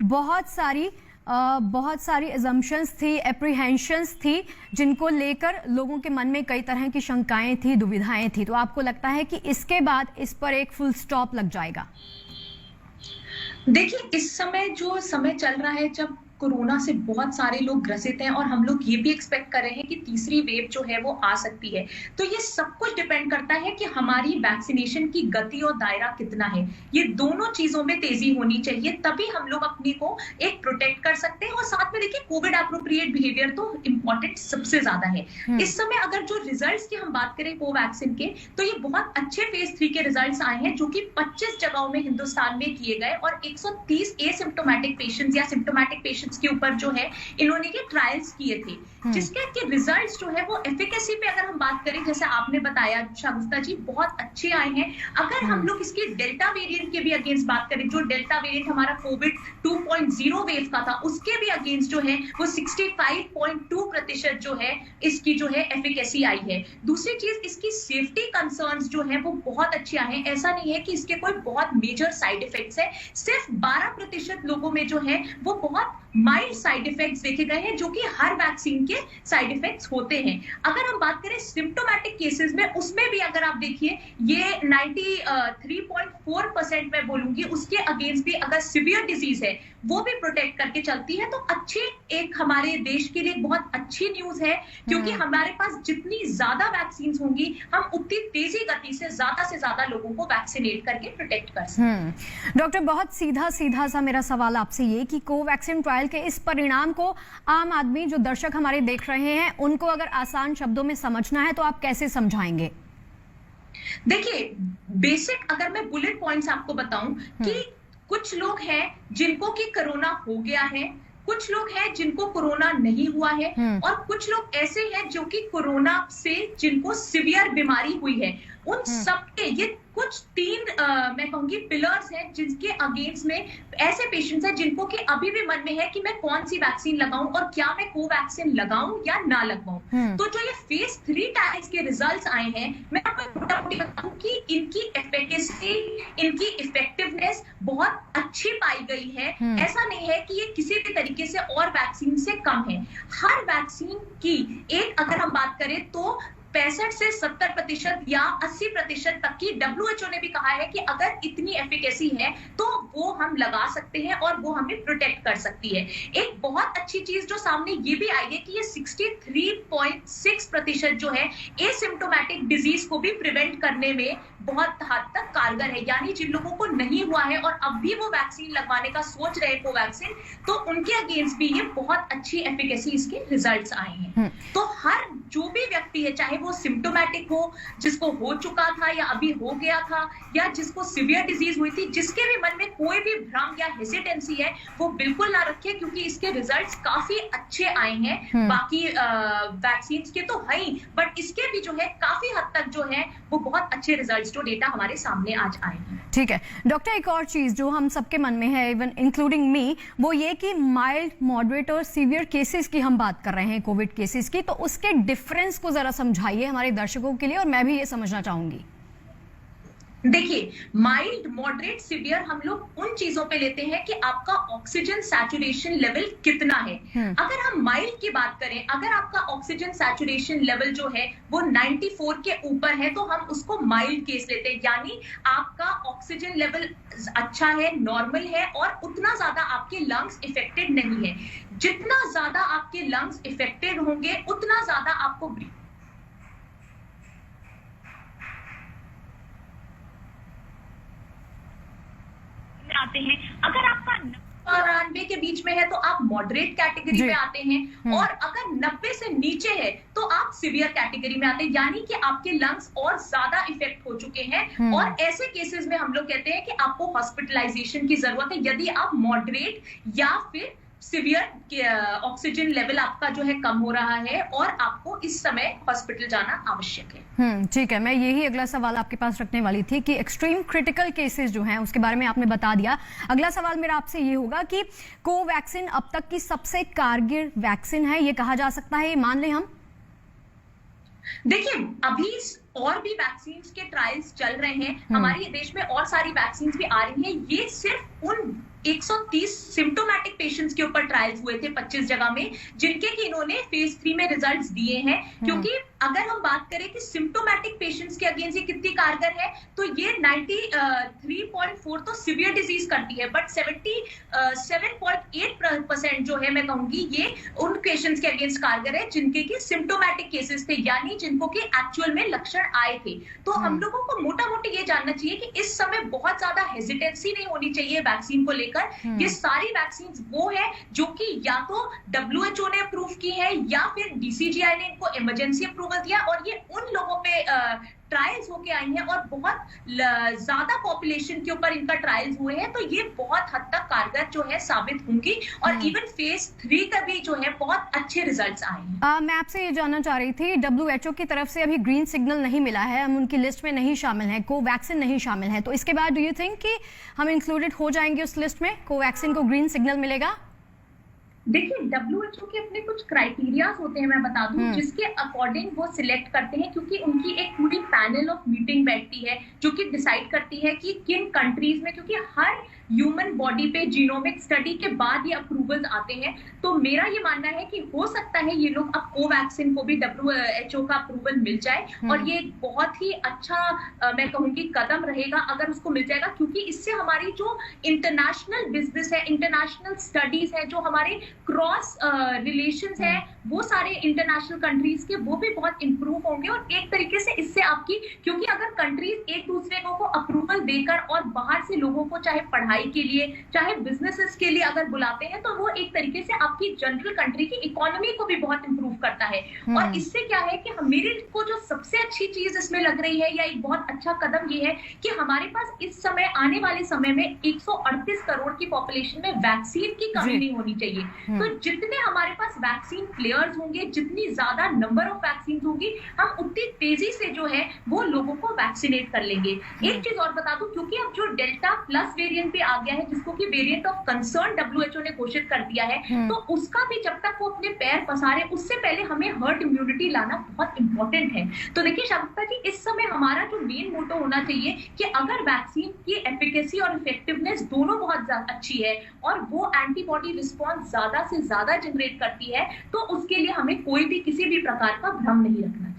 बहुत सारी अजम्पशंस थी, एप्रीहेंशंस थी, जिनको लेकर लोगों के मन में कई तरह की शंकाएं थी, दुविधाएं थी। तो आपको लगता है कि इसके बाद इस पर एक फुल स्टॉप लग जाएगा? देखिए, इस समय जो समय चल रहा है, जब कोरोना से बहुत सारे लोग ग्रसित हैं और हम लोग ये भी एक्सपेक्ट कर रहे हैं कि तीसरी वेव जो है वो आ सकती है। तो ये सब कुछ डिपेंड करता है कि हमारी वैक्सीनेशन की गति और दायरा कितना है। ये दोनों चीजों में तेजी होनी चाहिए, तभी हम लोग अपने को एक प्रोटेक्ट कर सकते हैं। और साथ में देखिए, कोविड एप्रोप्रिएट बिहेवियर तो इम्पोर्टेंट सबसे ज्यादा है। इस समय अगर जो रिजल्ट्स की हम बात करें कोवैक्सीन के, तो ये बहुत अच्छे फेज 3 के रिजल्ट्स आए हैं, जो कि 25 जगहों में हिंदुस्तान में किए गए और 130 एसिम्प्टोमेटिक पेशेंट्स या सिम्प्टोमेटिक पेशेंट्स के ऊपर जो है इन्होंने ये ट्रायल्स किए थे, जिसके के रिजल्ट्स जो है वो एफिकेसी पे अगर हम बात करें, जैसे आपने बताया शागुफ्ता जी, बहुत अच्छे आए हैं। अगर हम लोग इसकी डेल्टा वेरिएंट के भी अगेंस्ट बात करें, जो डेल्टा वेरिएंट हमारा कोविड 2.0 वेव का था, उसके भी अगेंस्ट जो है वो 65.2% जो है इसकी जो है एफिकेसी आई है। दूसरी चीज, इसकी सेफ्टी कंसर्न्स जो है वो बहुत अच्छे आए हैं। ऐसा नहीं है कि इसके कोई बहुत मेजर साइड इफेक्ट्स है। सिर्फ 12% लोगों में जो है वो बहुत माइल्ड साइड इफेक्ट्स देखे गए हैं, जो कि हर वैक्सीन के साइड इफेक्ट्स होते हैं। अगर हम बात करें सिम्प्टोमेटिक केसेस में, उसमें भी अगर आप देखिए, ये 93.4% मैं बोलूंगी, उसके अगेंस्ट भी अगर सिवियर डिजीज है वो भी प्रोटेक्ट करके चलती है। तो अच्छी एक हमारे देश के लिए बहुत अच्छी न्यूज है, क्योंकि हमारे पास जितनी ज्यादा वैक्सीन होंगी, हम उतनी तेजी गति से ज्यादा लोगों को वैक्सीनेट करके प्रोटेक्ट कर सकते हैं। डॉक्टर, बहुत सीधा सा मेरा सवाल आपसे ये कि कोवैक्सीन ट्रायल के इस परिणाम को आम आदमी, जो दर्शक हमारे देख रहे हैं, उनको अगर आसान शब्दों में समझना है तो आप कैसे समझाएंगे? देखिए, बेसिक अगर मैं बुलेट पॉइंट्स आपको बताऊं कि कुछ लोग हैं जिनको कि कोरोना हो गया है, कुछ लोग हैं जिनको कोरोना नहीं हुआ है, और कुछ लोग ऐसे हैं जो कि कोरोना से जिनको सिवियर बीमारी हुई है। उन सबके ये कुछ 3 मैं कहूंगी पिलर्स हैं, जिनके अगेंस्ट में ऐसे पेशेंट्स हैं जिनको कि अभी भी मन में है कि मैं कौन सी वैक्सीन लगाऊं और क्या मैं कोवैक्सीन लगाऊं या ना लगाऊं। तो जो ये फेज 3 ट्रायल्स के रिजल्ट्स आए हैं, मैं आपको बताऊं कि इनकी एफिकेसी, इनकी इफेक्टिवनेस बहुत अच्छी पाई गई है। ऐसा नहीं है कि ये किसी भी तरीके से और वैक्सीन से कम है। हर वैक्सीन की एक अगर हम बात करें तो 65 से 70% या 80% तक की WHO ने भी कहा है कि अगर इतनी एफिकेसी है तो वो हम लगा सकते हैं और वो हमें प्रोटेक्ट कर सकती है। एक बहुत अच्छी चीज जो सामने ये भी आई है कि ये 63.6% जो है एसिम्प्टोमेटिक डिजीज को भी प्रिवेंट करने में बहुत हद तक कारगर है। यानी जिन लोगों को नहीं हुआ है और अब भी वो वैक्सीन लगवाने का सोच रहे हैं कोवैक्सीन, तो उनके अगेंस्ट भी ये बहुत अच्छी एफिकेसी इसके रिजल्ट्स आए हैं। तो हर जो भी व्यक्ति है, चाहे वो सिम्प्टोमेटिक हो, जिसको हो चुका था या अभी हो गया था, या जिसको सिवियर डिजीज हुई थी, जिसके भी मन में कोई भी भ्रम या हेसिटेंसी है, वो बिल्कुल ना रखे, क्योंकि इसके रिजल्ट्स काफी अच्छे आए हैं। बाकी वैक्सीन के तो है ही, बट इसके भी जो है काफी हद तक जो है वो बहुत अच्छे रिजल्ट्स, जो डेटा हमारे सामने आज आए हैं। ठीक है डॉक्टर, एक और चीज जो हम सबके मन में है, इवन इंक्लूडिंग मी, वो ये कि माइल्ड, मॉडरेट और सीवियर केसेस की हम बात कर रहे हैं, कोविड केसेस की, तो उसके डिफरेंस को जरा समझाइए हमारे दर्शकों के लिए, और मैं भी ये समझना चाहूंगी। देखिए, माइल्ड, मॉडरेट, सिवियर हम लोग उन चीजों पे लेते हैं कि आपका ऑक्सीजन सैचुरेशन लेवल कितना है। अगर हम माइल्ड की बात करें, अगर आपका ऑक्सीजन सैचुरेशन लेवल जो है वो 94 के ऊपर है, तो हम उसको माइल्ड केस लेते हैं। यानी आपका ऑक्सीजन लेवल अच्छा है, नॉर्मल है, और उतना ज्यादा आपके लंग्स इफेक्टेड नहीं है। जितना ज्यादा आपके लंग्स इफेक्टेड होंगे, उतना ज्यादा आपको आते हैं। अगर आपका 94 के बीच में है तो आप मॉडरेट कैटेगरी में आते हैं, और अगर 90 से नीचे है तो आप सीवियर कैटेगरी में आते हैं। यानी कि आपके लंग्स और ज्यादा इफेक्ट हो चुके हैं, और ऐसे केसेस में हम लोग कहते हैं कि आपको हॉस्पिटलाइजेशन की जरूरत है, यदि आप मॉडरेट या फिर सीवियर ऑक्सीजन लेवल आपका जो है कम हो रहा है और आपको इस समय हॉस्पिटल जाना आवश्यक है। ठीक है, मैं यही अगला सवाल आपके पास रखने वाली थी कि एक्सट्रीम क्रिटिकल केसेस जो हैं उसके बारे में आपने बता दिया। अगला सवाल मेरा आपसे ये होगा कि कोवैक्सीन अब तक की सबसे कारगर वैक्सीन है, ये कहा जा सकता है, ये मान लें हम? देखिए, अभी और भी वैक्सीन के ट्रायल्स चल रहे हैं, हमारे देश में और सारी वैक्सीन भी आ रही हैं। ये सिर्फ उन 130 सिम्टोमैटिक पेशेंट्स के ऊपर ट्रायल्स हुए थे 25 जगह में, जिनके कि इन्होंने फेज 3 में रिजल्ट्स दिए हैं। क्योंकि अगर हम बात करें कि सिम्टोमैटिक पेशेंट्स के अगेंस्ट ये कितनी कारगर है, तो ये 93.4 तो सीवियर डिजीज करती है, बट 77.8% जो है मैं कहूंगी ये उन पेशेंट्स के अगेंस्ट कारगर है जिनके की सिम्टोमैटिक केसेस थे, यानी जिनको की एक्चुअल में लक्षण आए थे। तो हम लोगों को मोटा मोटी ये जानना चाहिए कि इस समय बहुत ज्यादा हेजिटेंसी नहीं होनी चाहिए वैक्सीन को लेकर। ये सारी वैक्सीन वो है जो कि या तो WHO ने अप्रूव की है या फिर DCGI ने इनको इमरजेंसी अप्रूवल दिया, और ये उन लोगों पे ट्रायल्स होके आई हैं और बहुत ज्यादा पॉपुलेशन के ऊपर इनका ट्रायल्स हुए हैं, तो ये बहुत हद तक कारगर जो है साबित होंगी। और इवन फेज 3 का भी जो है बहुत अच्छे रिजल्ट्स आए हैं। मैं आपसे ये जानना चाह रही थी, WHO की तरफ से अभी ग्रीन सिग्नल नहीं मिला है, हम उनकी लिस्ट में नहीं शामिल हैं, कोवैक्सिन नहीं शामिल है, तो इसके बाद डू यू थिंक कि हम इंक्लूडेड हो जाएंगे उस लिस्ट में, कोवैक्सिन को ग्रीन सिग्नल मिलेगा? देखिए, WHO के अपने कुछ क्राइटेरियाज होते हैं, मैं बता दूं, जिसके अकॉर्डिंग वो सिलेक्ट करते हैं, क्योंकि उनकी एक पूरी पैनल ऑफ मीटिंग बैठती है जो कि डिसाइड करती है कि किन कंट्रीज में, क्योंकि हर ह्यूमन बॉडी पे जीनोमिक स्टडी के बाद ये अप्रूवल्स आते हैं। तो मेरा ये मानना है कि हो सकता है ये लोग अब कोवैक्सिन को भी WHO का अप्रूवल मिल जाए, और ये बहुत ही अच्छा मैं कहूंगी कदम रहेगा अगर उसको मिल जाएगा, क्योंकि इससे हमारी जो इंटरनेशनल बिजनेस है, इंटरनेशनल स्टडीज है, जो हमारे क्रॉस रिलेशंस है, वो सारे इंटरनेशनल कंट्रीज के वो भी बहुत इंप्रूव होंगे। और एक तरीके से इससे आपकी, क्योंकि अगर कंट्रीज एक दूसरे को अप्रूवल देकर और बाहर से लोगों को चाहे पढ़ाई के लिए चाहे बिजनेसेस के लिए अगर बुलाते हैं, तो वो एक तरीके से आपकी जनरल कंट्री की इकोनॉमी को भी बहुत इंप्रूव करता है। और इससे क्या है कि मेरे को जो सबसे अच्छी चीज इसमें लग रही है, या एक बहुत अच्छा कदम ये है कि हमारे पास इस समय आने वाले समय में 138 करोड़ की पॉपुलेशन में वैक्सीन की कमी नहीं होनी चाहिए। तो जितने हमारे पास वैक्सीन प्लेयर्स होंगे, जितनी ज्यादा नंबर ऑफ वैक्सीन होगी, हम उतनी तेजी से जो है वो लोगों को वैक्सीनेट कर लेंगे। एक चीज और बता दूं, क्योंकि अब जो डेल्टा प्लस वेरिएंट पे आ गया है, जिसको कि वेरिएंट ऑफ कंसर्न WHO ने घोषित कर दिया है, तो उसका भी जब तक वो अपने पैर पसारे, उससे पहले हमें हर्ड इम्यूनिटी लाना बहुत इंपॉर्टेंट है। तो देखिए शांता जी, इस समय हमारा जो मेन मोटो होना चाहिए कि अगर वैक्सीन की एफिकेसी और इफेक्टिवनेस दोनों बहुत अच्छी है और वो एंटीबॉडी रिस्पॉन्स ज्यादा से ज्यादा जनरेट करती है, तो उसके लिए हमें कोई भी किसी भी प्रकार का भ्रम नहीं रखना।